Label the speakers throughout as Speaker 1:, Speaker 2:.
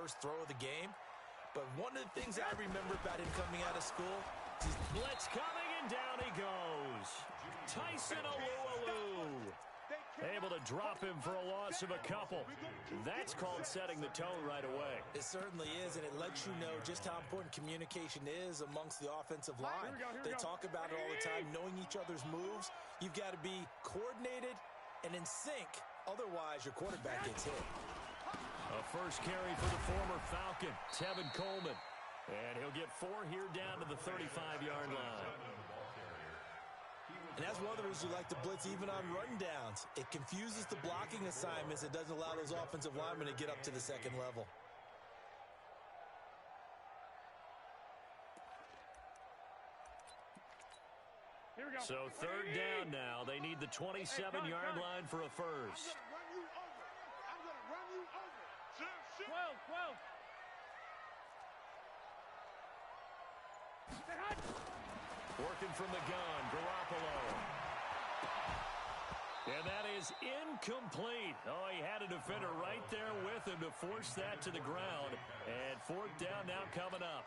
Speaker 1: first throw of the game. But one of the things I remember about him coming out of school is
Speaker 2: blitz coming, and down he goes. Tyson Alualu. Able to drop him for a loss of a couple. That's called setting the tone right away.
Speaker 1: It certainly is, and it lets you know just how important communication is amongst the offensive line. They talk about it all the time, knowing each other's moves. You've got to be coordinated and in sync. Otherwise, your quarterback gets hit.
Speaker 2: A first carry for the former Falcon, Tevin Coleman. And he'll get 4 here down to the 35-yard line.
Speaker 1: And that's one of the reasons you like to blitz even on rundowns. It confuses the blocking assignments. It doesn't allow those offensive linemen to get up to the second level.
Speaker 3: Here we go.
Speaker 2: So third down now. They need the 27-yard line for a first.
Speaker 3: I'm going to run you over. 12.
Speaker 2: Working from the gun, Garoppolo. And that is incomplete. Oh, he had a defender right there with him to force that to the ground. And fourth down now coming up.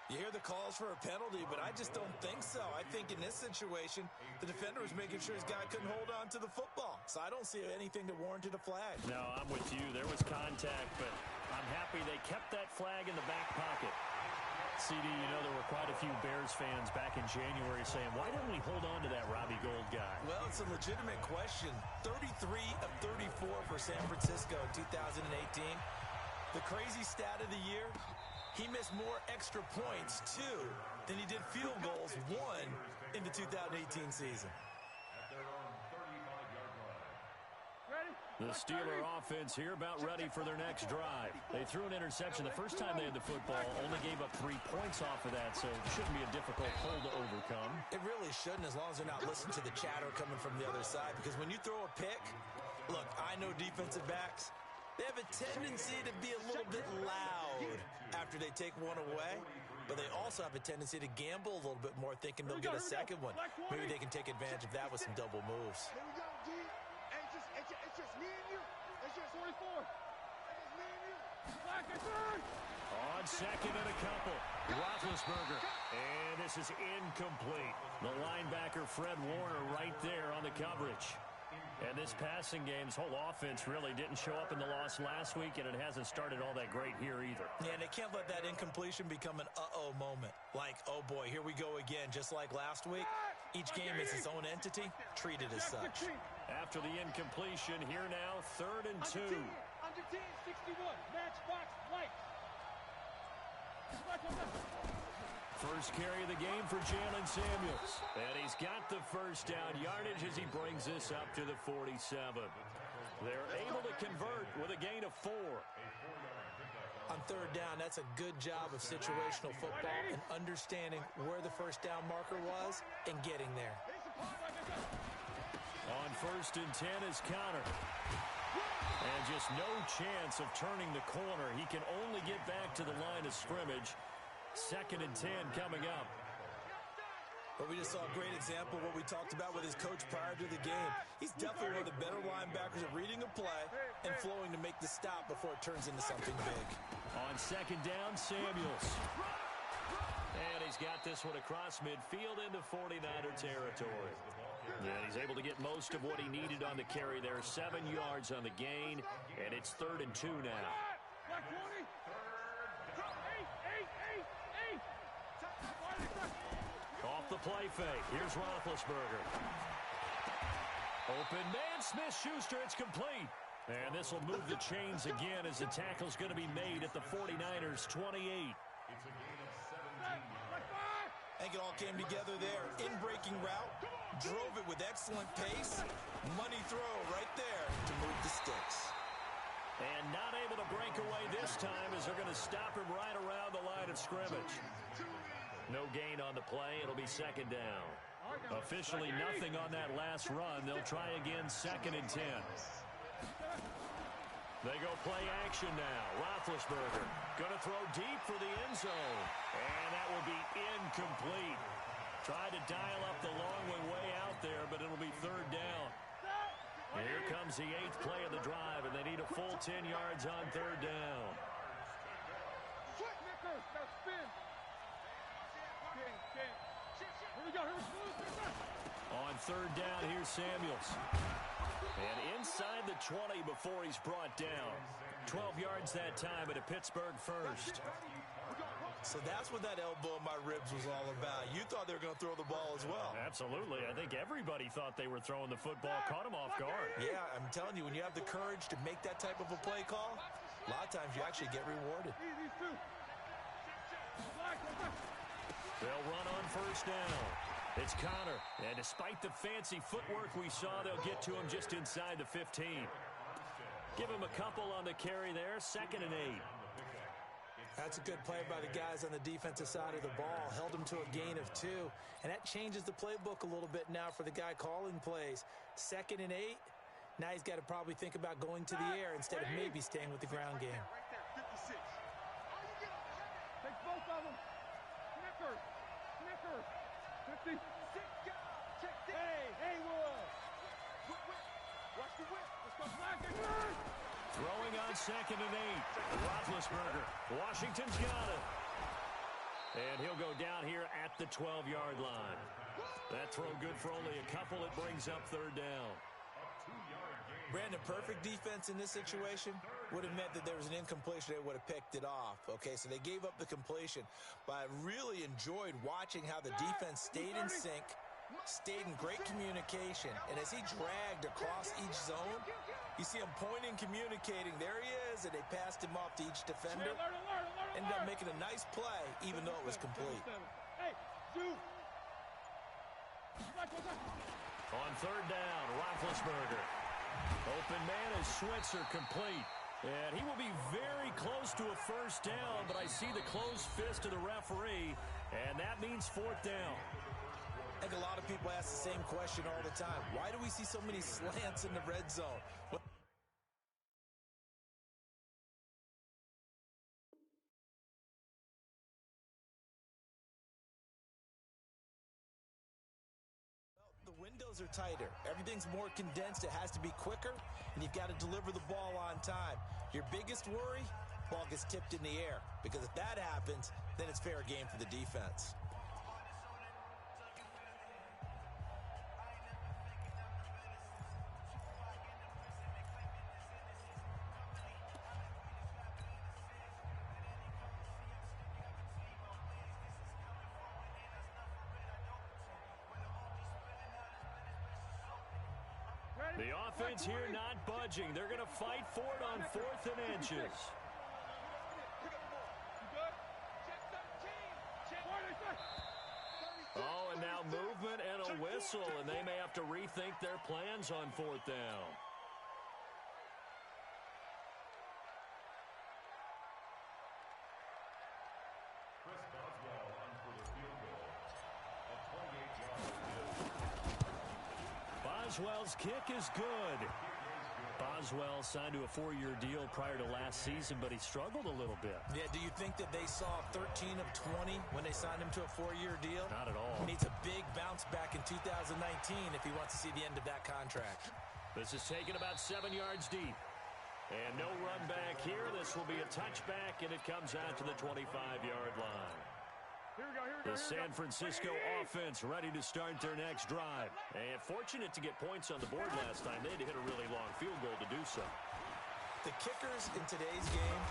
Speaker 1: You hear the calls for a penalty, but I just don't think so. I think in this situation, the defender was making sure his guy couldn't hold on to the football. So I don't see anything that warranted a flag.
Speaker 2: No, I'm with you. There was contact, but I'm happy they kept that flag in the back pocket. CD, you know, there were quite a few Bears fans back in January saying, why didn't we hold on to that Robbie Gould guy?
Speaker 1: Well, it's a legitimate question. 33 of 34 for San Francisco in 2018. The crazy stat of the year, he missed more extra points, 2, than he did field goals, 1, in the 2018 season.
Speaker 2: The Steeler offense here about ready for their next drive. They threw an interception the first time they had the football, only gave up 3 points off of that, so it shouldn't be a difficult hole to overcome.
Speaker 1: It really shouldn't, as long as they're not listening to the chatter coming from the other side, because when you throw a pick, look, I know defensive backs, they have a tendency to be a little bit loud after they take one away, but they also have a tendency to gamble a little bit more, thinking they'll get a second one. Maybe they can take advantage of that with some double moves.
Speaker 3: Here we go, G. It's just me and you. It's just 44. It's me and you. Black and third.
Speaker 2: On second and a couple. Roethlisberger. And this is incomplete. The linebacker, Fred Warner, right there on the coverage. And this passing game's whole offense really didn't show up in the loss last week, and it hasn't started all that great here either.
Speaker 1: Yeah, and they can't let that incompletion become an uh-oh moment. Like, oh boy, here we go again. Just like last week, each game is its own entity, treated as such.
Speaker 2: After the incompletion, here now, 3rd and 2.
Speaker 3: Under 10, 61. Matchbox light.
Speaker 2: First carry of the game for Jalen Samuels. And he's got the first down yardage as he brings this up to the 47. They're able to convert with a gain of 4.
Speaker 1: On 3rd down, that's a good job of situational football and understanding where the first down marker was and getting there.
Speaker 2: On 1st and 10 is Connor. And just no chance of turning the corner. He can only get back to the line of scrimmage. 2nd and 10 coming up.
Speaker 1: But we just saw a great example of what we talked about with his coach prior to the game. He's definitely one of the better linebackers at reading a play and flowing to make the stop before it turns into something big.
Speaker 2: On 2nd down, Samuels. And he's got this one across midfield into 49er territory. And he's able to get most of what he needed on the carry there. 7 yards on the gain, and it's 3rd and 2 now. Off the play fake. Here's Roethlisberger. Open man, Smith-Schuster. It's complete. And this will move the chains again as the tackle's going to be made at the 49ers' 28.
Speaker 3: It's a gain of 17.
Speaker 1: I think it all came together there. In-breaking route. Drove it with excellent pace. Money throw right there to move the sticks.
Speaker 2: And not able to break away this time as they're going to stop him right around the line of scrimmage. No gain on the play. It'll be 2nd down. Officially nothing on that last run. They'll try again 2nd and 10. They go play action now. Roethlisberger going to throw deep for the end zone. And that will be incomplete. Tried to dial up the long way out there, but it'll be 3rd down. Here comes the 8th play of the drive, and they need a full 10 yards on 3rd down.
Speaker 3: Here we go.
Speaker 2: On third down, here's Samuels. And inside the 20 before he's brought down. 12 yards that time, at a Pittsburgh first.
Speaker 1: So that's what that elbow in my ribs was all about. You thought they were going to throw the ball as well.
Speaker 2: Absolutely. I think everybody thought they were throwing the football. Caught him off guard.
Speaker 1: Yeah, I'm telling you, when you have the courage to make that type of a play call, a lot of times you actually get rewarded.
Speaker 2: They'll run on first down. It's Connor. And despite the fancy footwork we saw, they'll get to him just inside the 15. Give him a couple on the carry there. 2nd and 8.
Speaker 1: That's a good play by the guys on the defensive side of the ball. Held him to a gain of 2. And that changes the playbook a little bit now for the guy calling plays. 2nd and 8. Now he's got to probably think about going to the air instead of maybe staying with the ground game.
Speaker 3: Take both of them. Snicker. 56. Hey, Haywood. Watch the whip. Let's go blocking.
Speaker 2: Throwing on 2nd and 8. Roethlisberger. Washington's got it. And he'll go down here at the 12-yard line. That throw good for only a couple. It brings up third down.
Speaker 1: Brandon, perfect defense in this situation would have meant that there was an incompletion. They would have picked it off. Okay, so they gave up the completion. But I really enjoyed watching how the defense stayed in sync, stayed in great communication. And as he dragged across each zone, you see him pointing, communicating. There he is, and they passed him off to each defender. Ended up making a nice play, even though it was complete.
Speaker 3: Hey, shoot.
Speaker 2: On third down, Roethlisberger. Open man is Switzer, complete. And he will be very close to a first down, but I see the closed fist of the referee, and that means 4th down.
Speaker 1: I think a lot of people ask the same question all the time. Why do we see so many slants in the red zone? The windows are tighter. Everything's more condensed. It has to be quicker, and you've got to deliver the ball on time. Your biggest worry, ball gets tipped in the air, because if that happens, then it's fair game for the defense.
Speaker 2: The offense here not budging. They're going to fight for it on 4th and inches. Oh, and now movement and a whistle, and they may have to rethink their plans on 4th down. Boswell's kick is good. Boswell signed to a 4-year deal prior to last season, but he struggled a little bit.
Speaker 1: Yeah, do you think that they saw 13 of 20 when they signed him to a 4-year deal?
Speaker 2: Not at all.
Speaker 1: He needs a big bounce back in 2019 if he wants to see the end of that contract.
Speaker 2: This is taken about 7 yards deep. And no run back here. This will be a touchback, and it comes out to the 25-yard line. The San Francisco offense ready to start their next drive. And fortunate to get points on the board last time. They had to hit a really long field goal to do so.
Speaker 1: The kickers in today's game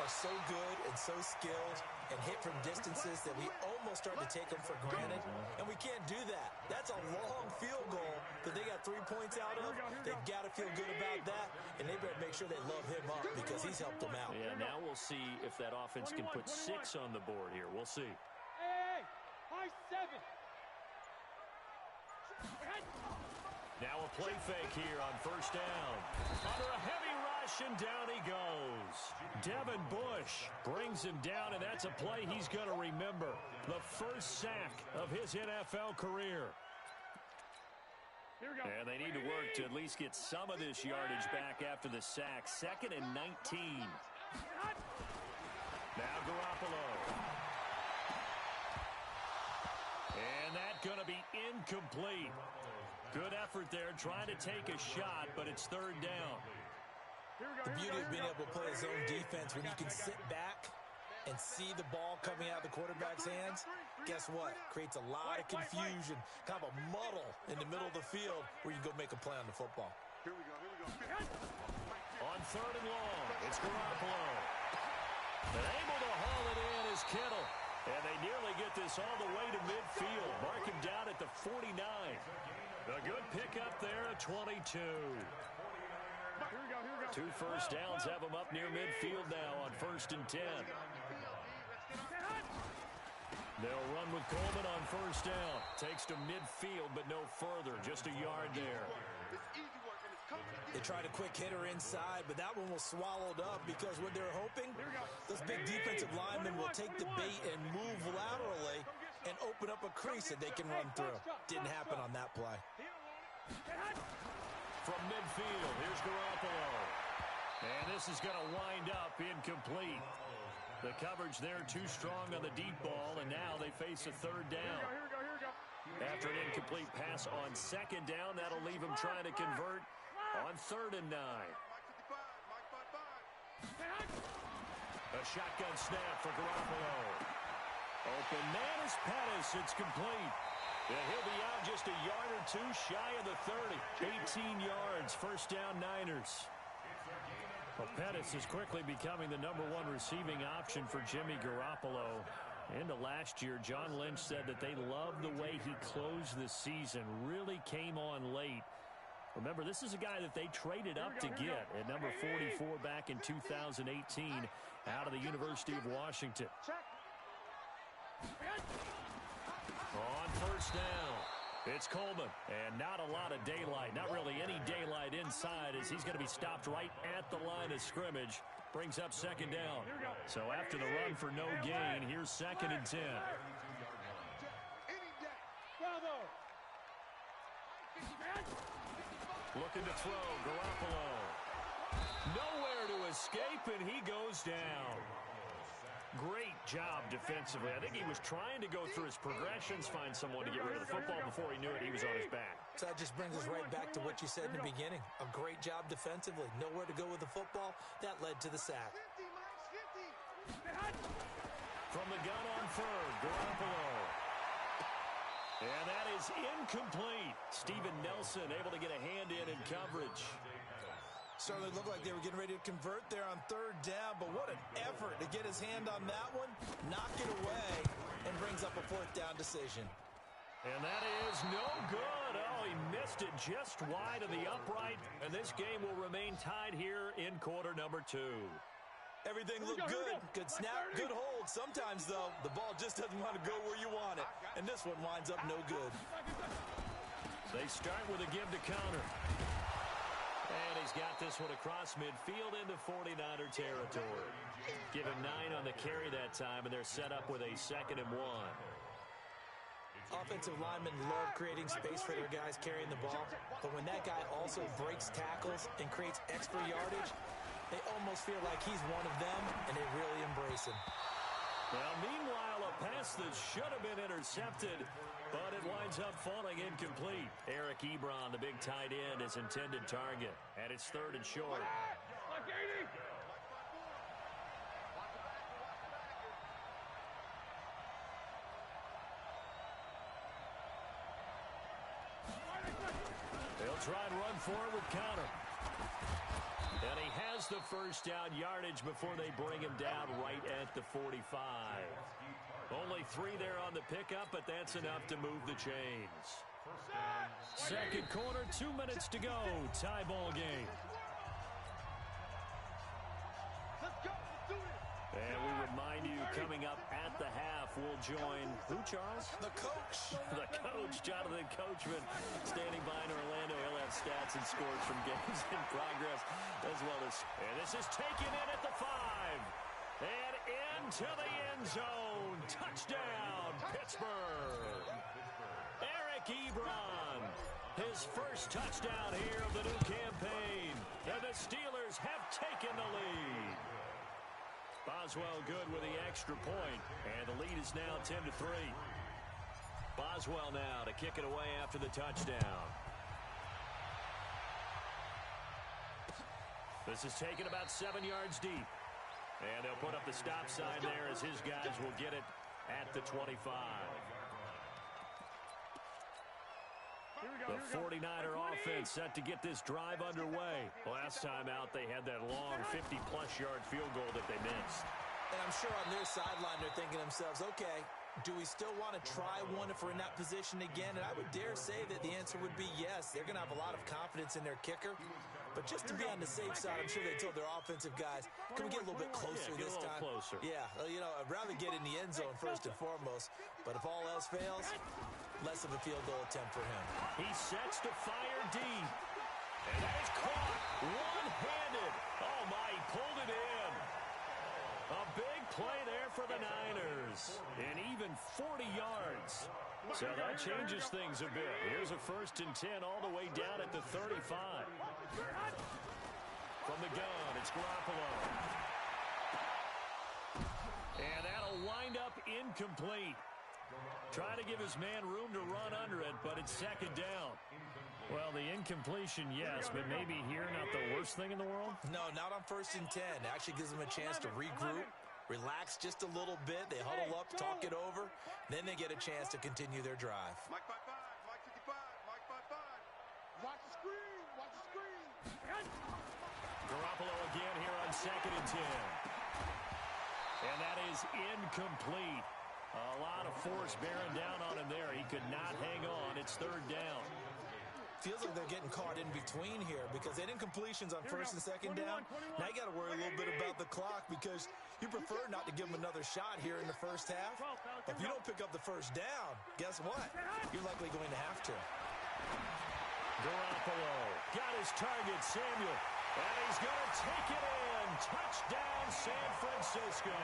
Speaker 1: are so good and so skilled and hit from distances that we almost start to take them for granted. And we can't do that. That's a long field goal that they got 3 points out of. They've got to feel good about that. And they better make sure they love him up because he's helped them out.
Speaker 2: Yeah, now we'll see if that offense can put 6 on the board here. We'll see.
Speaker 3: High 7.
Speaker 2: Now a play fake here on first down. Under a heavy rush, and down he goes. Devin Bush brings him down, and that's a play he's going to remember. The first sack of his NFL career. And they need to work to at least get some of this yardage back after the sack. 2nd and 19. Now Garoppolo. And that's going to be incomplete. Good effort there, trying to take a shot, but it's 3rd down.
Speaker 1: The beauty of being able to play his own defense when you can sit back and see the ball coming out of the quarterback's hands, guess what? Creates a lot of confusion, kind of a muddle in the middle of the field where you can go make a play on the football.
Speaker 3: Here we go.
Speaker 2: On 3rd and long, it's Garoppolo. And able to haul it in is Kittle. And they nearly get this all the way to midfield. Mark him down at the 49. A good pickup there at 22.
Speaker 3: Here we go.
Speaker 2: 2 first downs have him up near midfield now on 1st and 10. They'll run with Coleman on 1st down. Takes to midfield, but no further. Just a yard there.
Speaker 1: They tried a quick hitter inside, but that one was swallowed up because what they're hoping, those big defensive linemen will take the bait and move laterally and open up a crease that they can run through. Didn't happen on that play.
Speaker 2: From midfield, here's Garoppolo. And this is going to wind up incomplete. The coverage there too strong on the deep ball, and now they face a 3rd down. After an incomplete pass on 2nd down, that'll leave them trying to convert on 3rd and 9. A shotgun snap for Garoppolo. Open man is Pettis. It's complete. And he'll be out just a yard or two shy of the 30. 18 yards. 1st down Niners. Well, Pettis is quickly becoming the #1 receiving option for Jimmy Garoppolo. Into last year, John Lynch said that they loved the way he closed the season. Really came on late. Remember, this is a guy that they traded up to get at number 44 back in 2018 out of the University of Washington. On 1st down, it's Coleman. And not a lot of daylight. Not really any daylight inside as he's going to be stopped right at the line of scrimmage. Brings up 2nd down. So after the run for no gain, here's 2nd and 10. Looking to throw, Garoppolo. Nowhere to escape, and he goes down. Great job defensively. I think he was trying to go through his progressions, find someone to get rid of the football. Before he knew it, he was on his back.
Speaker 1: So that just brings us right back to what you said in the beginning. A great job defensively. Nowhere to go with the football. That led to the sack.
Speaker 2: From the gun on 3rd, Garoppolo. And that is incomplete. Steven Nelson able to get a hand in coverage.
Speaker 1: Certainly looked like they were getting ready to convert there on 3rd down, but what an effort to get his hand on that one, knock it away, and brings up a 4th down decision.
Speaker 2: And that is no good. Oh, he missed it just wide of the upright, and this game will remain tied here in quarter number 2.
Speaker 1: Everything looked good. Good snap, good hold. Sometimes, though, the ball just doesn't want to go where you want it. And this one winds up no good.
Speaker 2: They start with a give to counter. And he's got this one across midfield into 49er territory. Give him 9 on the carry that time, and they're set up with a 2nd and 1.
Speaker 1: Offensive linemen love creating space for their guys carrying the ball. But when that guy also breaks tackles and creates extra yardage, they almost feel like he's one of them, and they really embrace him.
Speaker 2: Now, meanwhile, a pass that should have been intercepted, but it winds up falling incomplete. Eric Ebron, the big tight end, is intended target. And it's 3rd and short. They'll try and run forward with counter. And he has the 1st down yardage before they bring him down right at the 45. Only 3 there on the pickup, but that's enough to move the chains. 2nd quarter, 2 minutes to go. Tie ball game. And we remind you, coming up at the half, we'll join who, Charles?
Speaker 1: The coach.
Speaker 2: The coach, Jonathan Coachman, standing by in Orlando. He'll have stats and scores from games in progress as well as. And this is taken in at the 5. And into the end zone. Touchdown, Pittsburgh. Eric Ebron. His first touchdown here of the new campaign. And the Steelers have taken the lead. Boswell good with the extra point, and the lead is now 10-3. Boswell now to kick it away after the touchdown. This is taken about 7 yards deep. And they'll put up the stop sign there as his guys will get it at the 25. The 49er offense set to get this drive underway. Last time out, they had that long 50-plus yard field goal that they missed.
Speaker 1: And I'm sure on their sideline they're thinking to themselves, okay, do we still want to try one if we're in that position again? And I would dare say that the answer would be yes. They're going to have a lot of confidence in their kicker. But just to be on the safe side, I'm sure they told their offensive guys, can we get a little bit closer this time?
Speaker 2: Closer.
Speaker 1: Yeah, you know, I'd rather get in the end zone first and foremost. But if all else fails, less of a field goal attempt for him.
Speaker 2: He sets to fire deep. And that is caught one-handed. Oh, my, he pulled it in. A big play there for the Niners. And even 40 yards. So that changes things a bit. Here's a 1st and 10 all the way down at the 35. From the gun, it's Garoppolo. And that'll wind up incomplete. Trying to give his man room to run under it, but it's 2nd down. Well, the incompletion, yes, but maybe here not the worst thing in the world?
Speaker 1: No, not on 1st and 10. It actually gives them a chance to regroup, relax just a little bit. They huddle up, talk it over. Then they get a chance to continue their drive.
Speaker 3: Mike 5-5, Mike 55, Mike 5-5. Watch the screen, watch the screen.
Speaker 2: Garoppolo again here on 2nd and 10. And that is incomplete. A lot of force bearing down on him there. He could not hang on. It's 3rd down.
Speaker 1: Feels like they're getting caught in between here because they didn't completions on 1st and 2nd down. Now you got to worry a little bit about the clock because you prefer not to give them another shot here in the first half. If you don't pick up the 1st down, guess what? You're likely going to have to.
Speaker 2: Garoppolo got his target, Samuel. And he's going to take it in. Touchdown, San Francisco.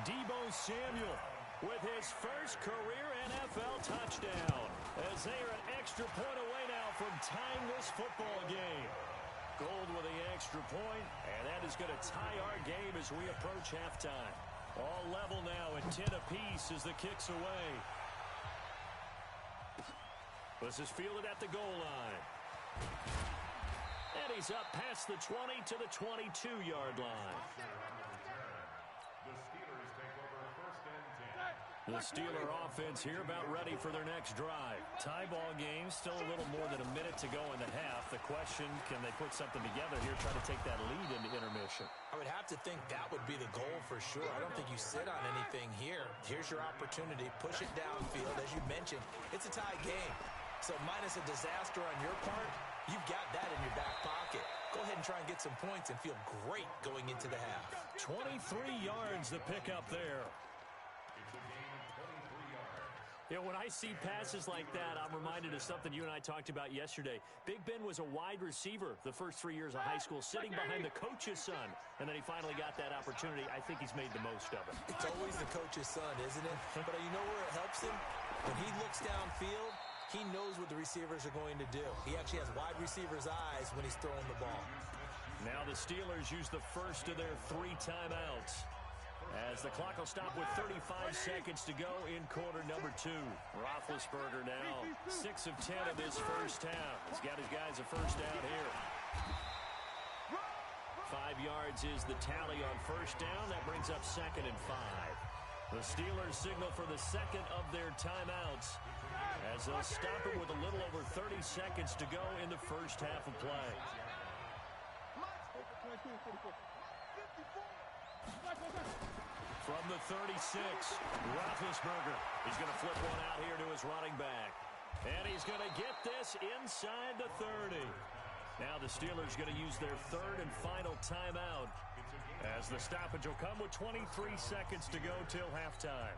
Speaker 2: Deebo Samuel with his first career NFL touchdown as they are an extra point away now from tying this football game. Gold with the extra point, and that is going to tie our game as we approach halftime. All level now at 10 apiece as the kick's away. This is fielded at the goal line. And he's up past the 20 to the 22-yard line. The Steeler offense here about ready for their next drive. Tie ball game, still a little more than a minute to go in the half. The question, can they put something together here, try to take that lead into intermission?
Speaker 1: I would have to think that would be the goal for sure. I don't think you sit on anything here. Here's your opportunity. Push it downfield. As you mentioned, it's a tie game. So minus a disaster on your part, you've got that in your back pocket. Go ahead and try and get some points and feel great going into the half.
Speaker 2: 23 yards to pick up there. You know, when I see passes like that, I'm reminded of something you and I talked about yesterday. Big Ben was a wide receiver the first 3 years of high school, sitting behind the coach's son, and then he finally got that opportunity. I think he's made the most of it.
Speaker 1: It's always the coach's son, isn't it? But you know where it helps him? When he looks downfield, he knows what the receivers are going to do. He actually has wide receivers' eyes when he's throwing the ball.
Speaker 2: Now the Steelers use the first of their 3 timeouts, as the clock will stop with 35 seconds to go in quarter number 2. Roethlisberger now 6 of 10 of this first half. He's got his guys a first down here. 5 yards is the tally on first down. That brings up 2nd and 5. The Steelers signal for the second of their timeouts as they'll stop it with a little over 30 seconds to go in the first half of play. From the 36, Roethlisberger. He's going to flip one out here to his running back. And he's going to get this inside the 30. Now the Steelers going to use their 3rd and final timeout, as the stoppage will come with 23 seconds to go till halftime.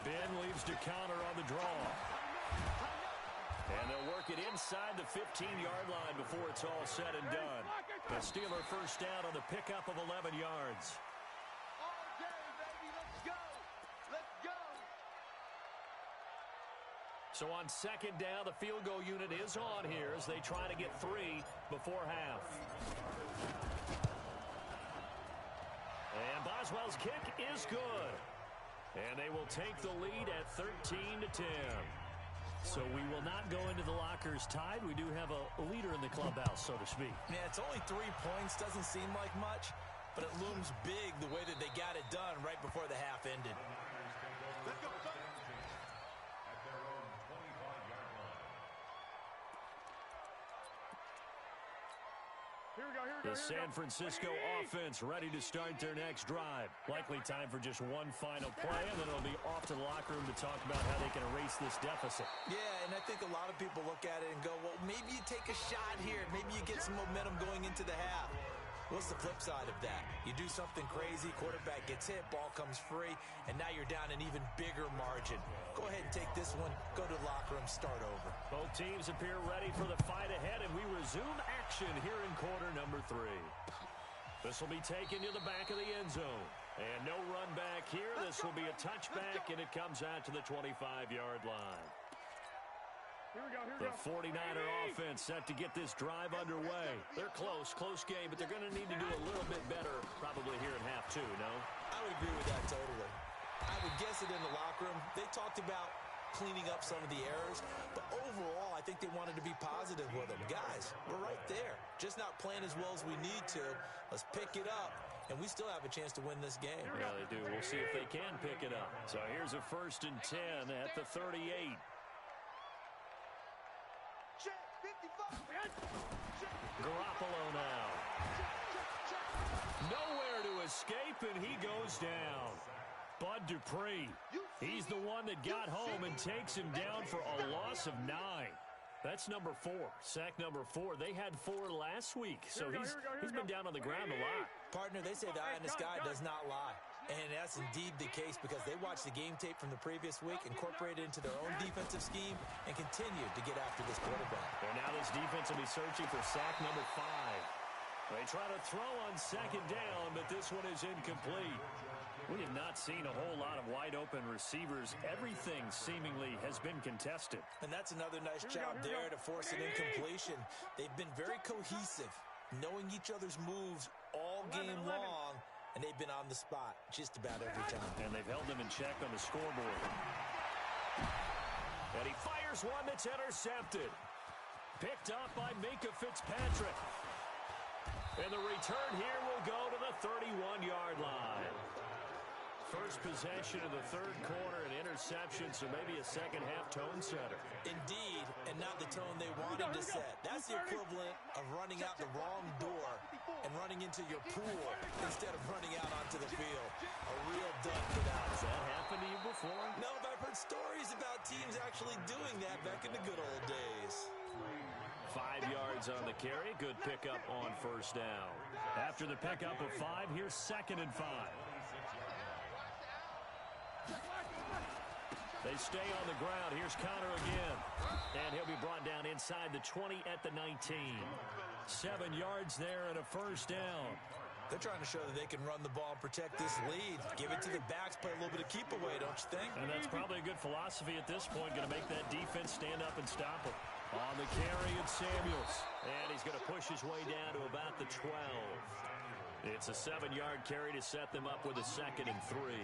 Speaker 2: Ben leaves to counter on the draw. And they'll work it inside the 15-yard line before it's all said and done. The Steeler first down on the pickup of 11 yards. So on 2nd down, the field goal unit is on here as they try to get 3 before half. And Boswell's kick is good. And they will take the lead at 13-10. So we will not go into the lockers tied. We do have a leader in the clubhouse, so to speak.
Speaker 1: Yeah, it's only 3 points. Doesn't seem like much, but it looms big the way that they got it done right before the half ended.
Speaker 3: Let's go.
Speaker 2: The San Francisco offense ready to start their next drive. Likely time for just one final play, and then it'll be off to the locker room to talk about how they can erase this deficit.
Speaker 1: Yeah, and I think a lot of people look at it and go, well, maybe you take a shot here. Maybe you get some momentum going into the half. What's the flip side of that? You do something crazy, quarterback gets hit, ball comes free, and now you're down an even bigger margin. Go ahead and take this one, go to the locker room, start over.
Speaker 2: Both teams appear ready for the fight ahead, and we resume action here in quarter number 3. This will be taken to the back of the end zone. And no run back here. This will be a touchback, and it comes out to the 25-yard line. The 49er offense set to get this drive underway. They're close game, but they're going to need to do a little bit better probably here in half 2, no?
Speaker 1: I would agree with that totally. I would guess it in the locker room. They talked about cleaning up some of the errors, but overall, I think they wanted to be positive with them. Guys, we're right there. Just not playing as well as we need to. Let's pick it up, and we still have a chance to win this game.
Speaker 2: Yeah, they do. We'll see if they can pick it up. So here's a 1st and 10 at the 38. Garoppolo now. Nowhere to escape, and he goes down. Bud Dupree. He's the one that got home and takes him down for a loss of 9. That's number 4. Sack number 4. They had 4 last week, so he's been down on the ground a lot.
Speaker 1: Partner, they say the eye in the sky does not lie. And that's indeed the case because they watched the game tape from the previous week, incorporated it into their own defensive scheme, and continued to get after this quarterback.
Speaker 2: And now this defense will be searching for sack number 5. They try to throw on 2nd down, but this one is incomplete. We have not seen a whole lot of wide-open receivers. Everything seemingly has been contested.
Speaker 1: And that's another nice job there to force an incompletion. They've been very cohesive, knowing each other's moves all game long, and they've been on the spot just about every time.
Speaker 2: And they've held them in check on the scoreboard. And he fires one that's intercepted. Picked up by Minkah Fitzpatrick. And the return here will go to the 31-yard line. First possession of the 3rd quarter, an interception, so maybe a second-half tone setter.
Speaker 1: Indeed, and not the tone they wanted to set. That's the equivalent of running out the wrong door and running into your pool instead of running out onto the field. A real dud for that.
Speaker 2: Has that happened to you before?
Speaker 1: No, but I've heard stories about teams actually doing that back in the good old days.
Speaker 2: 5 yards on the carry. Good pickup on 1st down. After the pickup of 5, here's 2nd and 5. They stay on the ground. Here's Conner again. And he'll be brought down inside the 20 at the 19. 7 yards there and a 1st down.
Speaker 1: They're trying to show that they can run the ball and protect this lead. Give it to the backs, play a little bit of keep away, don't you think?
Speaker 2: And that's probably a good philosophy at this point. Going to make that defense stand up and stop them. On the carry, it's Samuels. And he's going to push his way down to about the 12. It's a 7-yard carry to set them up with a 2nd and 3.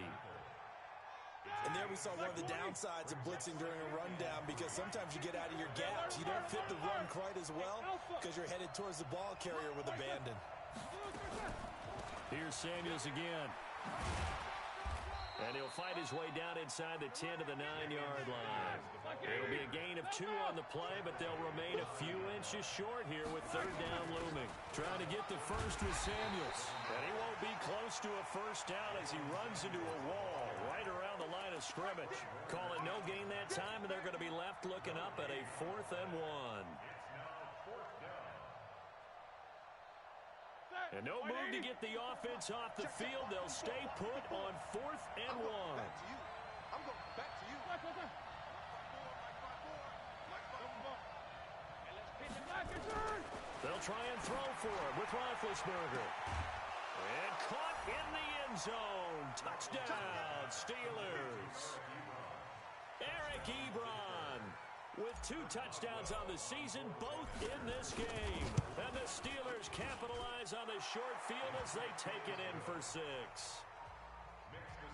Speaker 1: And there we saw one of the downsides of blitzing during a rundown because sometimes you get out of your gaps. You don't fit the run quite as well because you're headed towards the ball carrier with abandon.
Speaker 2: Here's Samuels again. And he'll fight his way down inside the 10 to the 9-yard line. It'll be a gain of 2 on the play, but they'll remain a few inches short here with 3rd down looming. Trying to get the first with Samuels. And he won't be close to a 1st down as he runs into a wall right around the line of scrimmage. Call it no gain that time, and they're going to be left looking up at a 4th and 1. And no move to get the offense off the field. They'll stay put on 4th and 1.
Speaker 3: I'm going back to you.
Speaker 2: They'll try and throw for it with Roethlisberger. And caught in the end zone. Touchdown, Steelers. Eric Ebron with 2 touchdowns on the season, both in this game. And the Steelers capitalize on the short field as they take it in for 6.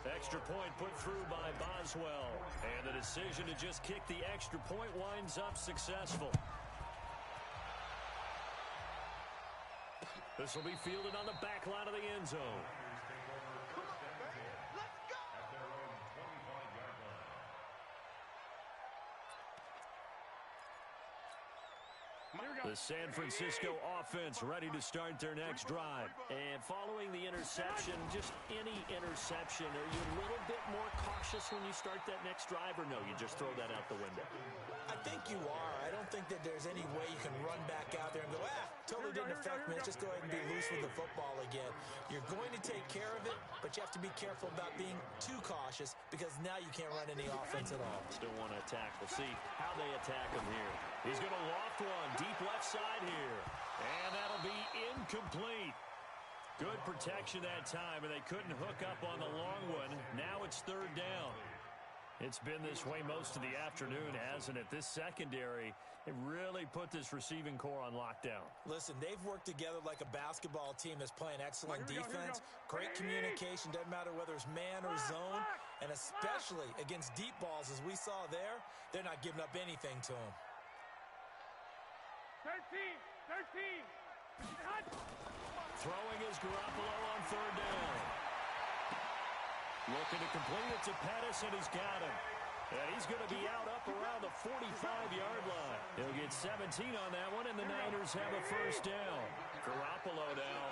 Speaker 2: Extra point put through by Boswell. And the decision to just kick the extra point winds up successful. This will be fielded on the back line of the end zone. The San Francisco offense ready to start their next drive. And following the interception, just any interception, are you a little bit more cautious when you start that next drive, or no, you just throw that out the window?
Speaker 1: I think you are. I don't think that there's any way you can run back out there and go, totally didn't affect me. Let's just go ahead and be loose with the football again. You're going to take care of it, but you have to be careful about being too cautious because now you can't run any offense at all.
Speaker 2: Still want to attack. We'll see how they attack him here. He's going to loft one deep left side here. And that'll be incomplete. Good protection that time, and they couldn't hook up on the long one. Now it's third down. It's been this way most of the afternoon, hasn't it? This secondary, it really put this receiving core on lockdown.
Speaker 1: Listen, they've worked together like a basketball team that's playing excellent defense. Great communication, doesn't matter whether it's man or zone. And especially against deep balls, as we saw there, they're not giving up anything to them.
Speaker 3: 13.
Speaker 2: Throwing is Garoppolo on third down. Looking to complete it to Pettis, and he's got him. And he's going to be out up around the 45-yard line. He'll get 17 on that one, and the Niners have a first down. Garoppolo now.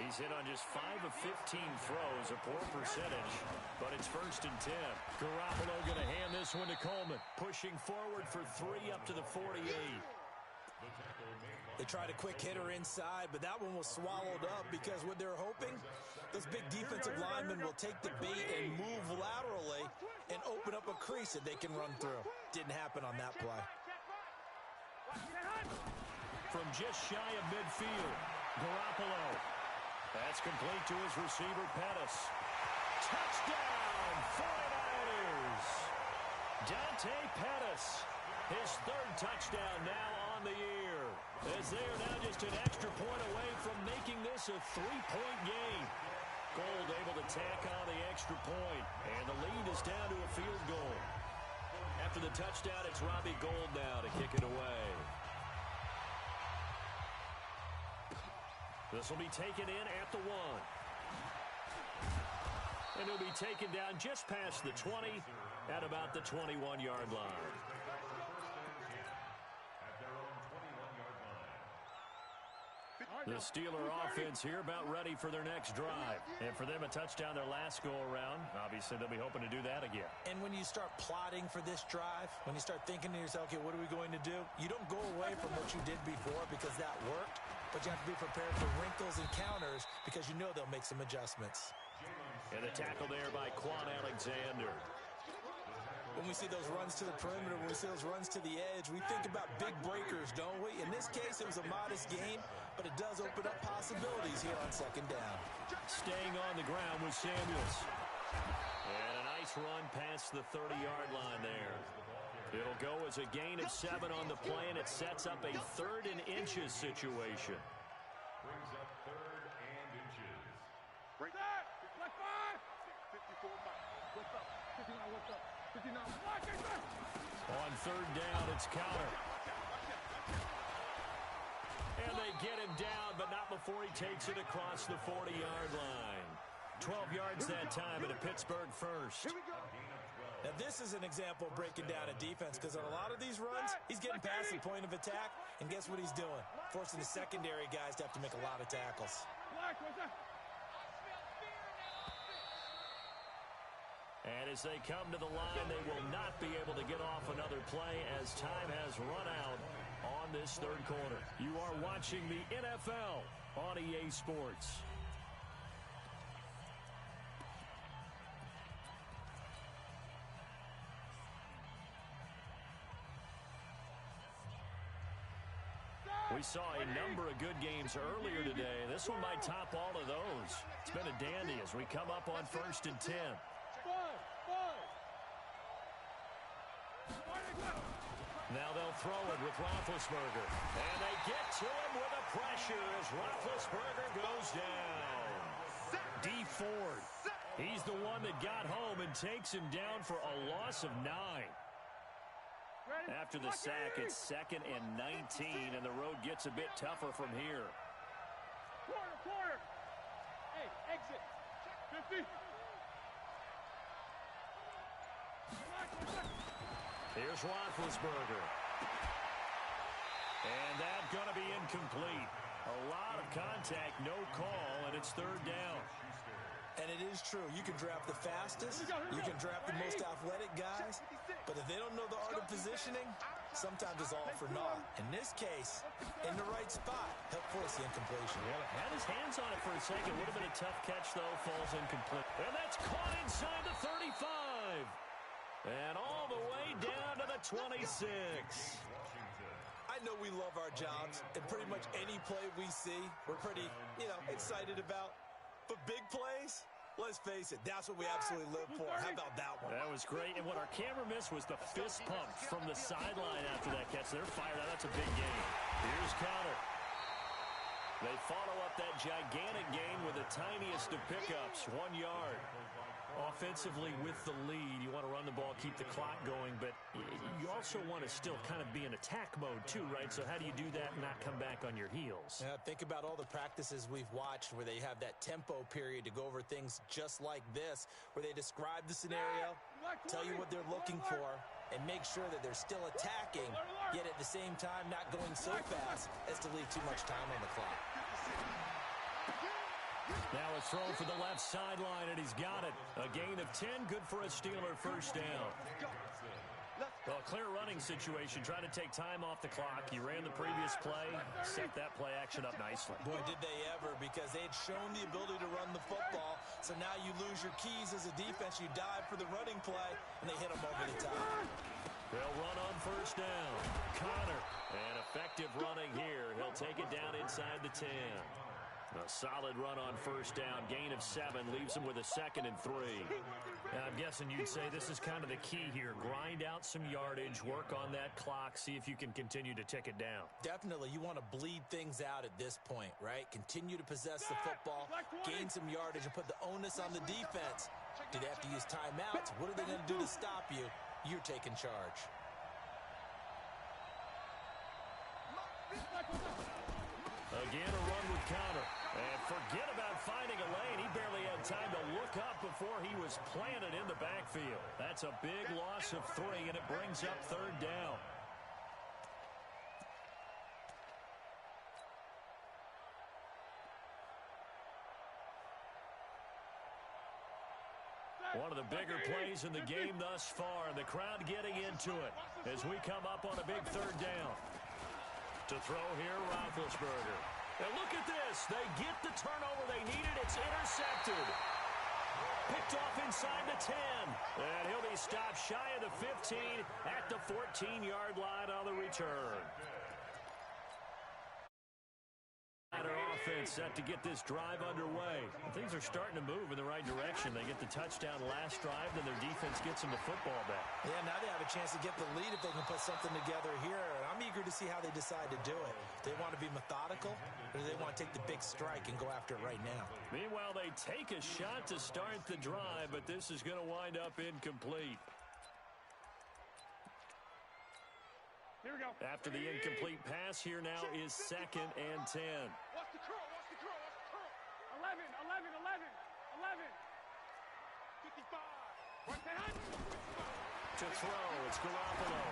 Speaker 2: He's hit on just 5 of 15 throws, a poor percentage, but it's first and 10. Garoppolo going to hand this one to Coleman, pushing forward for 3 up to the 48.
Speaker 1: They tried a quick hitter inside, but that one was swallowed up because what they're hoping, those big defensive linemen will take the bait and move laterally and open up a crease that they can run through. Didn't happen on that play.
Speaker 2: From just shy of midfield, Garoppolo. That's complete to his receiver, Pettis. Touchdown, 49ers! Dante Pettis, his third touchdown now on the year, as they are now just an extra point away from making this a 3-point game. Gold able to tack on the extra point, and the lead is down to a field goal. After the touchdown, it's Robbie Gould now to kick it away. This will be taken in at the 1. And he'll be taken down just past the 20 at about the 21-yard line. The Steeler offense here about ready for their next drive. And for them, a touchdown their last go-around. Obviously, they'll be hoping to do that again.
Speaker 1: And when you start plotting for this drive, when you start thinking to yourself, okay, what are we going to do? You don't go away from what you did before because that worked, but you have to be prepared for wrinkles and counters because you know they'll make some adjustments.
Speaker 2: And the tackle there by Quan Alexander.
Speaker 1: When we see those runs to the perimeter, when we see those runs to the edge, we think about big breakers, don't we? In this case, it was a modest gain, but it does open up possibilities here on second down.
Speaker 2: Staying on the ground with Samuels. And a nice run past the 30-yard line there. It'll go as a gain of 7 on the play, and it sets up a 3rd and inches situation.
Speaker 4: Brings up 3rd and inches.
Speaker 3: Break that. Left 5. 54 back. What's up? 59, what's up? 59.
Speaker 2: On third down, it's counter. And they get him down, but not before he takes it across the 40-yard line. 12 yards that time, and a Pittsburgh first.
Speaker 3: Here we go.
Speaker 1: Now, this is an example of breaking down a defense because on a lot of these runs, he's getting past the point of attack, and guess what he's doing? Forcing the secondary guys to have to make a lot of tackles.
Speaker 3: Black, what's that?
Speaker 2: And as they come to the line, they will not be able to get off another play as time has run out on this third quarter. You are watching the NFL on EA Sports. We saw a number of good games earlier today. This one might top all of those. It's been a dandy as we come up on 1st and 10. Now they'll throw it with Roethlisberger. And they get to him with the pressure as Roethlisberger goes down. D Ford He's the one that got home and takes him down for a loss of 9. After the sack, it's 2nd and 19, and the road gets a bit tougher from here.
Speaker 3: Quarter. Hey, exit. 50.
Speaker 2: Here's Roethlisberger. And that's going to be incomplete. A lot of contact, no call, and it's 3rd down.
Speaker 1: And it is true. You can draft the fastest. You can draft the most athletic guys. But if they don't know the art of positioning, sometimes it's all for naught. In this case, in the right spot, help force the incompletion.
Speaker 2: Well, had his hands on it for a second. Would have been a tough catch, though. Falls incomplete. And that's caught inside the 35. And all the way down to the 26.
Speaker 1: I know we love our jobs, and pretty much any play we see, we're pretty, excited about. But big plays, let's face it, that's what we absolutely live for. How about that one?
Speaker 2: That was great, and what our camera missed was the fist pump from the sideline after that catch. They're fired out. That's a big gain. Here's Conner. They follow up that gigantic gain with the tiniest of pickups, 1 yard. Offensively with the lead, you want to run the ball, keep the clock going, but you also want to still kind of be in attack mode too, right? So how do you do that and not come back on your heels?
Speaker 1: Yeah, think about all the practices we've watched where they have that tempo period to go over things just like this, where they describe the scenario, tell you what they're looking for, and make sure that they're still attacking, yet at the same time not going so fast as to leave too much time on the clock.
Speaker 2: Now a throw for the left sideline, and he's got it. A gain of 10, good for a Steeler first down. Well, a clear running situation, trying to take time off the clock. He ran the previous play, set that play action up nicely.
Speaker 1: Boy, did they ever, because they had shown the ability to run the football, so now you lose your keys as a defense. You dive for the running play, and they hit them over the top.
Speaker 2: They'll run on first down. Conner, and effective running here. He'll take it down inside the 10. A solid run on first down. Gain of 7 leaves him with a 2nd and 3. Now, I'm guessing you'd say this is kind of the key here. Grind out some yardage, work on that clock, see if you can continue to tick it down.
Speaker 1: Definitely. You want to bleed things out at this point, right? Continue to possess the football, gain some yardage, and put the onus on the defense. Do they have to use timeouts? What are they going to do to stop you? You're taking charge.
Speaker 2: Again, a run with Conner. And forget about finding a lane. He barely had time to look up before he was planted in the backfield. That's a big loss of 3, and it brings up 3rd down. One of the bigger plays in the game thus far, and the crowd getting into it as we come up on a big 3rd down. To throw here, Roethlisberger. And look at this. They get the turnover they needed. It's intercepted. Picked off inside the 10. And he'll be stopped shy of the 15 at the 14-yard line on the return. Offense set to get this drive underway. Things are starting to move in the right direction. They get the touchdown last drive, then their defense gets them the football back.
Speaker 1: Yeah, now they have a chance to get the lead if they can put something together here. I'm eager to see how they decide to do it. Do they want to be methodical, or do they want to take the big strike and go after it right now?
Speaker 2: Meanwhile, they take a shot to start the drive, but this is going to wind up incomplete.
Speaker 3: Here we go.
Speaker 2: After the incomplete pass, here now is 2nd and 10.
Speaker 3: Watch the curl, watch the curl, watch the curl. 11. 55. Right behind.
Speaker 2: To throw, it's Garoppolo.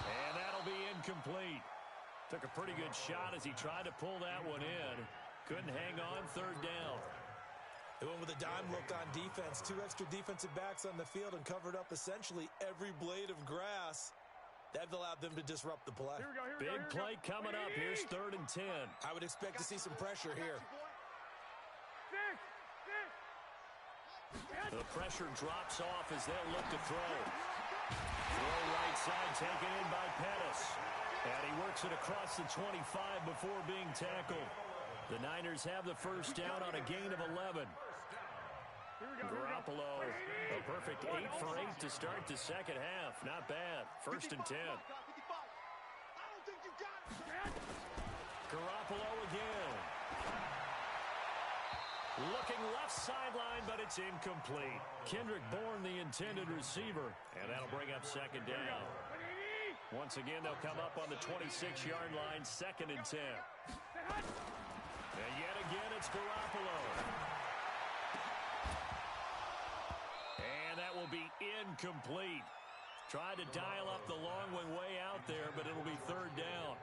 Speaker 2: And that'll be incomplete. Took a pretty good shot as he tried to pull that one in. Couldn't hang on, 3rd down.
Speaker 1: They went with a dime look on defense. 2 extra defensive backs on the field and covered up essentially every blade of grass. That allowed them to disrupt the play.
Speaker 2: Big play coming up. Here's 3rd and 10.
Speaker 1: I would expect to see some pressure here.
Speaker 2: The pressure drops off as they'll look to throw. Throw right side taken in by Pettis. And he works it across the 25 before being tackled. The Niners have the first down on a gain of 11. Garoppolo, a perfect 8 for 8 to start the second half. Not bad. 1st and 10. Garoppolo again. Looking left sideline, but it's incomplete. Kendrick Bourne, the intended receiver, and that'll bring up second down. Once again, they'll come up on the 26-yard line, 2nd and 10. And yet again, it's Garoppolo. And that will be incomplete. Tried to dial up the long one way out there, but it'll be 3rd down.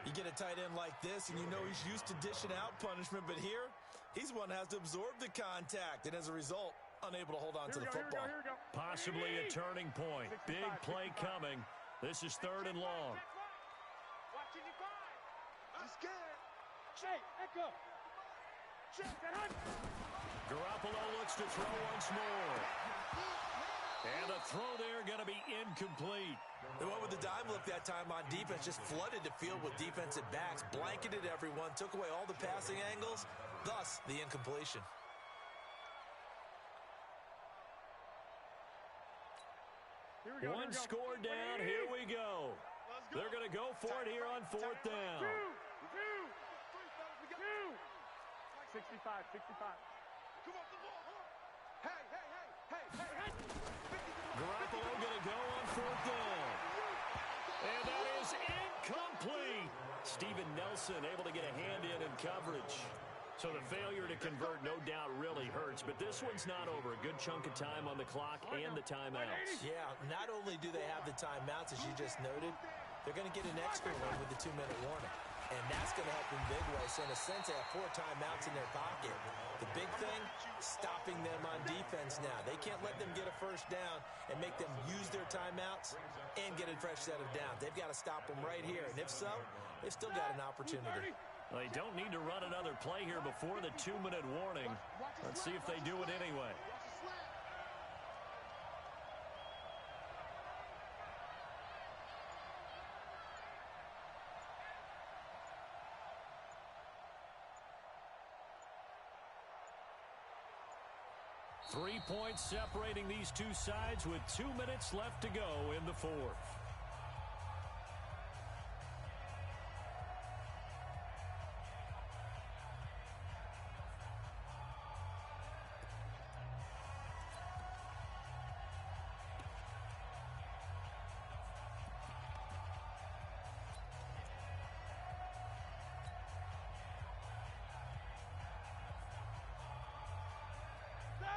Speaker 1: You get a tight end like this, and you know he's used to dishing out punishment, but here, he's one that has to absorb the contact, and as a result, unable to hold on to the football.
Speaker 2: Possibly a turning point. Big play coming. This is 3rd and long. Garoppolo looks to throw once more. And the throw there going to be incomplete.
Speaker 1: They went with the dime look that time on defense, just flooded the field with defensive backs, blanketed everyone, took away all the passing angles, thus the incompletion.
Speaker 2: One score down, here we go. They're going to go for it here on 4th down.
Speaker 3: 65.
Speaker 2: Garoppolo going to go on 4th down. And that is incomplete. Steven Nelson able to get a hand in coverage. So the failure to convert no doubt really hurts, but this one's not over. A good chunk of time on the clock and the timeouts.
Speaker 1: Yeah, not only do they have the timeouts, as you just noted, they're going to get an extra one with the 2-minute warning. And that's going to help in big ways. So in a sense, they have 4 timeouts in their pocket. The big thing, stopping them on defense now. They can't let them get a first down and make them use their timeouts and get a fresh set of downs. They've got to stop them right here. And if so, they've still got an opportunity.
Speaker 2: Well, they don't need to run another play here before the 2-minute warning. Let's see if they do it anyway. Three points separating these two sides with 2 minutes left to go in the 4th.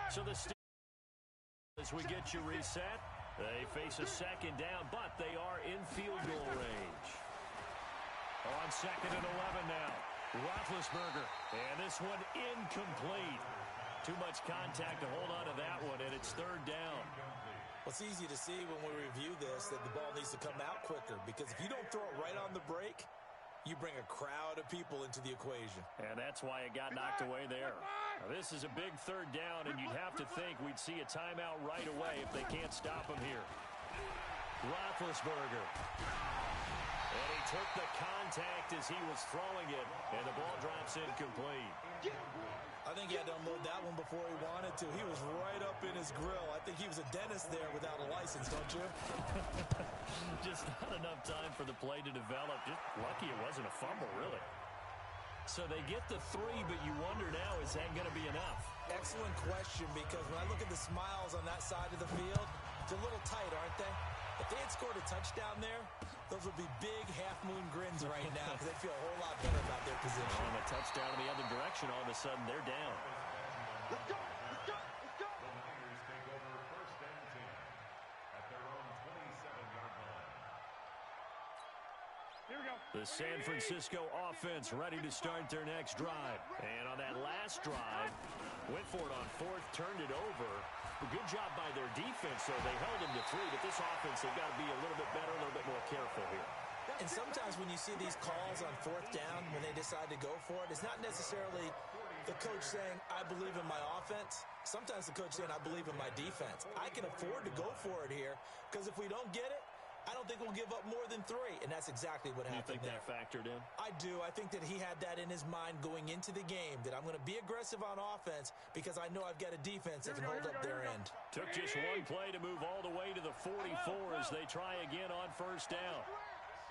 Speaker 2: So as we get you reset, they face a 2nd down, but they are in field goal range. On 2nd and 11 now, Roethlisberger, and this one incomplete. Too much contact to hold on to that one, and it's 3rd down.
Speaker 1: Well, it's easy to see when we review this that the ball needs to come out quicker, because if you don't throw it right on the break, you bring a crowd of people into the equation.
Speaker 2: And that's why it got knocked away there. Now, this is a big 3rd down, and you'd have to think we'd see a timeout right away if they can't stop him here. Roethlisberger. And he took the contact as he was throwing it, and the ball drops incomplete.
Speaker 1: I think he had to unload that one before he wanted to. He was right up in his grill. I think he was a dentist there without a license, don't you?
Speaker 2: Just not enough time for the play to develop. Just lucky it wasn't a fumble, really. So they get the 3, but you wonder now, is that going to be enough?
Speaker 1: Excellent question, because when I look at the smiles on that side of the field, it's a little tight, aren't they? If they had scored a touchdown there, those would be big half-moon grins right now because they feel a whole lot better about their position.
Speaker 2: And a touchdown in the other direction, all of a sudden they're down.
Speaker 3: Let's go! Let's go! Let's go!
Speaker 4: The Niners take over 1st and 10 at their own 27-yard line.
Speaker 3: Here we go.
Speaker 2: The San Francisco offense ready to start their next drive. And on that last drive, went for it on 4th, turned it over. A good job by their defense, though. They held him to 3, but this offense, they've got to be a little bit better, a little bit more careful here.
Speaker 1: And sometimes when you see these calls on 4th down, when they decide to go for it, it's not necessarily the coach saying, I believe in my offense. Sometimes the coach saying, I believe in my defense. I can afford to go for it here, because if we don't get it, I don't think we'll give up more than 3, and that's exactly what happened there.
Speaker 2: You think that factored in?
Speaker 1: I do. I think that he had that in his mind going into the game, that I'm going to be aggressive on offense because I know I've got a defense that can hold up their end.
Speaker 2: Took just one play to move all the way to the 44 as they try again on 1st down.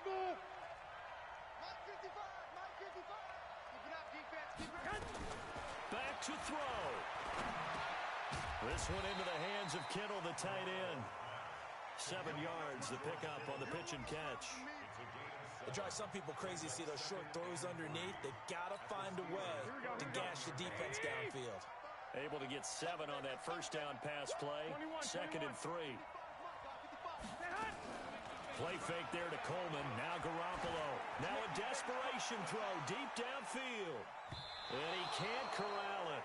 Speaker 3: Mike 55! Mike 55! Keep it up, defense. Keep it up.
Speaker 2: Back to throw. This one into the hands of Kittle, the tight end. 7 yards, the pickup on the pitch and catch.
Speaker 1: It drives some people crazy to see those short throws underneath. They've got to find a way to gash the defense downfield.
Speaker 2: Able to get 7 on that first down pass play. 2nd and 3. Play fake there to Coleman. Now Garoppolo. Now a desperation throw deep downfield. And he can't corral it.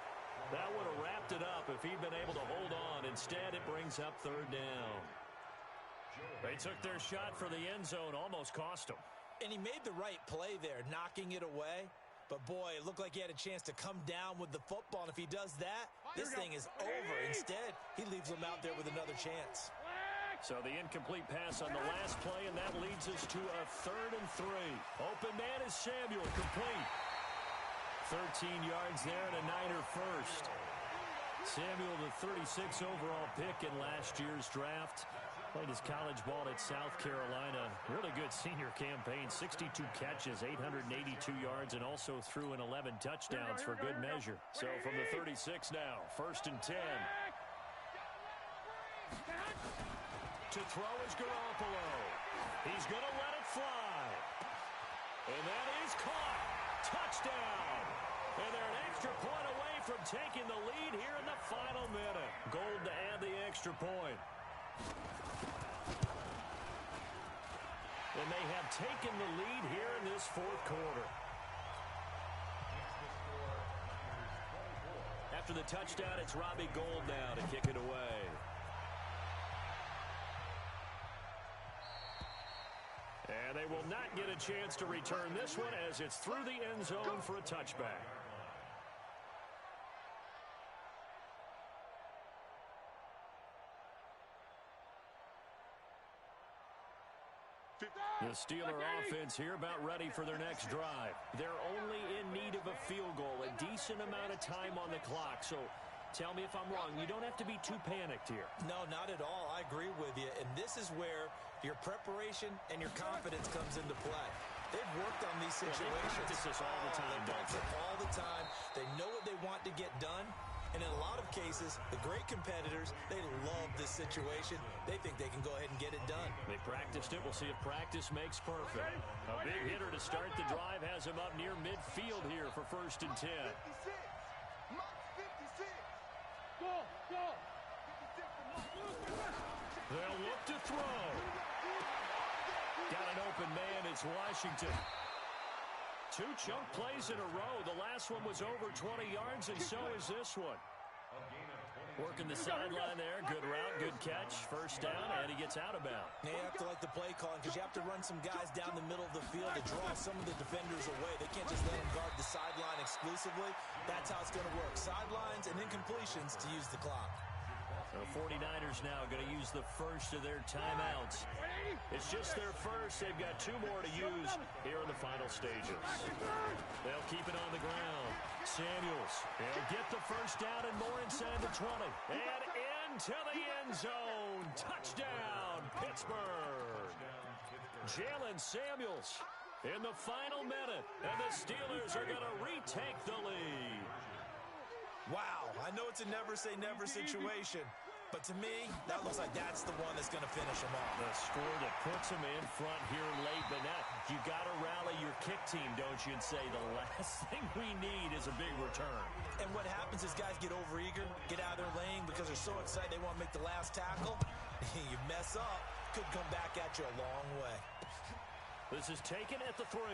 Speaker 2: That would have wrapped it up if he'd been able to hold on. Instead, it brings up 3rd down. They took their shot for the end zone, almost cost him.
Speaker 1: And he made the right play there, knocking it away. But, boy, it looked like he had a chance to come down with the football. And if he does that, this thing is over. Instead, he leaves them out there with another chance.
Speaker 2: So the incomplete pass on the last play, and that leads us to a 3rd and 3. Open man is Samuel, complete. 13 yards there and a Niner first. Samuel, the 36 overall pick in last year's draft. Played his college ball at South Carolina. Really good senior campaign. 62 catches, 882 yards, and also threw in 11 touchdowns for good measure. So from the 36 now, 1st and 10. To throw is Garoppolo. He's going to let it fly. And that is caught. Touchdown. And they're an extra point away from taking the lead here in the final minute. Gold to add the extra point. And they have taken the lead here in this 4th quarter. After the touchdown, it's Robbie Gould now to kick it away. And they will not get a chance to return this one as it's through the end zone for a touchback. The Steeler offense here about ready for their next drive. They're only in need of a field goal, a decent amount of time on the clock. So tell me if I'm wrong. You don't have to be too panicked here.
Speaker 1: No, not at all. I agree with you. And this is where your preparation and your confidence comes into play. They've worked on these situations.
Speaker 2: They practice this all the time, don't they?
Speaker 1: All the time. They know what they want to get done. And in a lot of cases, the great competitors, they love this situation. They think they can go ahead and get it done.
Speaker 2: They practiced it. We'll see if practice makes perfect. A big hitter to start the drive has him up near midfield here for 1st and 10.
Speaker 3: 56. Go, go. 56.
Speaker 2: They'll look to throw. Got an open man. It's Washington. 2 chunk plays in a row. The last one was over 20 yards, and so is this one. Working the sideline there. Good route, good catch. 1st down, and he gets out of bounds.
Speaker 1: They have to like the play calling because you have to run some guys down the middle of the field to draw some of the defenders away. They can't just let them guard the sideline exclusively. That's how it's going to work. Sidelines and incompletions to use the clock.
Speaker 2: The 49ers now going to use the first of their timeouts. It's just their first. They've got 2 more to use here in the final stages. They'll keep it on the ground. Samuels, they'll get the first down and more inside the 20. And into the end zone. Touchdown, Pittsburgh. Jalen Samuels in the final minute. And the Steelers are going to retake the lead.
Speaker 1: Wow, I know it's a never-say-never situation, but to me, that looks like that's the one that's going to finish them off.
Speaker 2: The score that puts them in front here late, but now you got to rally your kick team, don't you, and say the last thing we need is a big return.
Speaker 1: And what happens is guys get overeager, get out of their lane because they're so excited they want to make the last tackle. You mess up, could come back at you a long way.
Speaker 2: This is taken at the 3.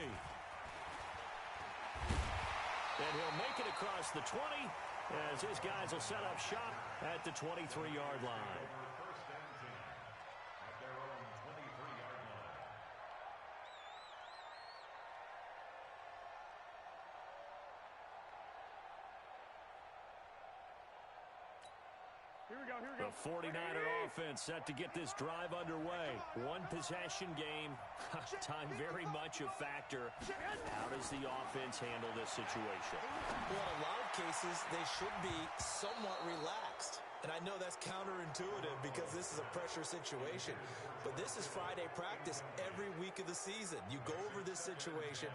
Speaker 2: And he'll make it across the 20. As his guys will set up shop at the 23-yard line. The 49er offense set to get this drive underway. 1 possession game. Time very much a factor. How does the offense handle this situation?
Speaker 1: Well, in a lot of cases, they should be somewhat relaxed. And I know that's counterintuitive because this is a pressure situation. But this is Friday practice every week of the season. You go over this situation,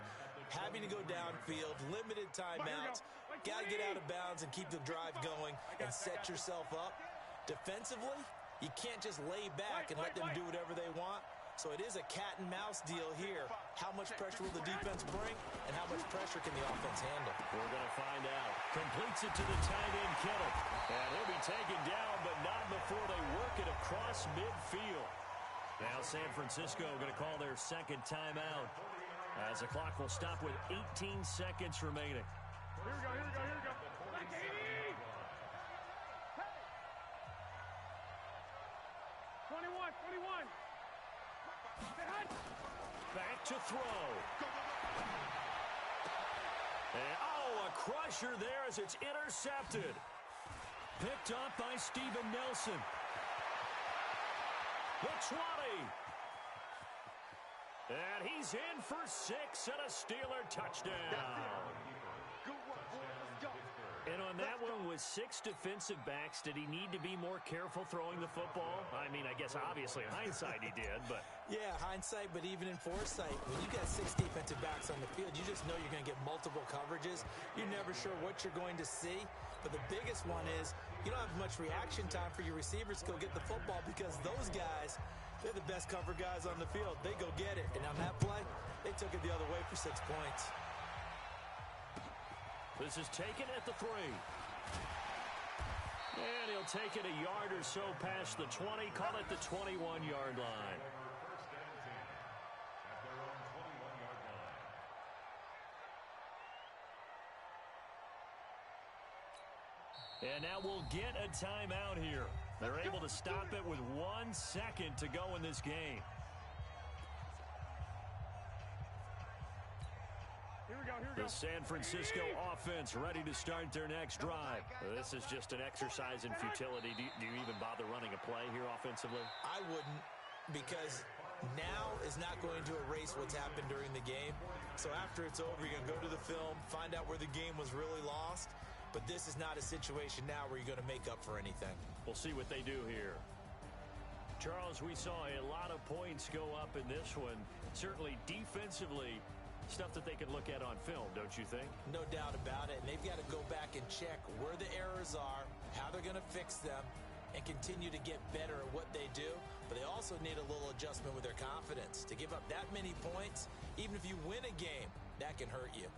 Speaker 1: having to go downfield, limited timeouts. got to get out of bounds and keep the drive going and set yourself up. Defensively, you can't just lay back and let them do whatever they want. So it is a cat and mouse deal here. How much pressure will the defense bring, and how much pressure can the offense handle?
Speaker 2: We're going to find out. Completes it to the tight end, Kittle. And he'll be taken down, but not before they work it across midfield. Now San Francisco going to call their second timeout, as the clock will stop with 18 seconds remaining.
Speaker 3: Here we go, here we go, here we go. Black 80! Hey! 21.
Speaker 2: Back to throw. And, a crusher there as it's intercepted. Picked up by Steven Nelson. The 20. And he's in for 6 and a Steeler touchdown.
Speaker 3: Good work, boy. Let's go.
Speaker 2: And on that one, with 6 defensive backs, did he need to be more careful throwing the football? I mean, I guess obviously in hindsight he did, but...
Speaker 1: Yeah, hindsight, but even in foresight, when you got 6 defensive backs on the field, you just know you're going to get multiple coverages. You're never sure what you're going to see. But the biggest one is you don't have much reaction time for your receivers to go get the football, because those guys, they're the best cover guys on the field. They go get it. And on that play, they took it the other way for 6 points.
Speaker 2: This is taken at the 3. And he'll take it a yard or so past the 20. Call it the 21-yard line.
Speaker 4: First and 10 at their own 21-yard line.
Speaker 2: And now we'll get a timeout here. They're able to stop it with 1 second to go in this game. The San Francisco offense ready to start their next drive. This is just an exercise in futility. Do you even bother running a play here offensively?
Speaker 1: I wouldn't, because now is not going to erase what's happened during the game. So after it's over, you're going to go to the film, find out where the game was really lost. But this is not a situation now where you're going to make up for anything.
Speaker 2: We'll see what they do here. Charles, we saw a lot of points go up in this one. Certainly defensively, stuff that they can look at on film, don't you think?
Speaker 1: No doubt about it. And they've got to go back and check where the errors are, how they're going to fix them, and continue to get better at what they do. But they also need a little adjustment with their confidence. To give up that many points, even if you win a game, that can hurt you.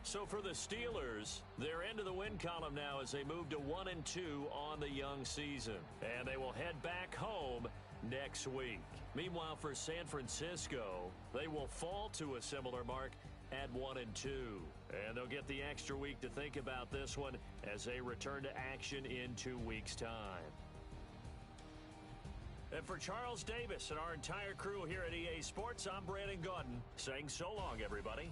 Speaker 2: So for the Steelers, they're into the win column now as they move to 1-2 on the young season. And they will head back home next week. Meanwhile, for San Francisco, they will fall to a similar mark at 1-2. And they'll get the extra week to think about this one as they return to action in 2 weeks' time. And for Charles Davis and our entire crew here at EA Sports, I'm Brandon Gaudin saying so long, everybody.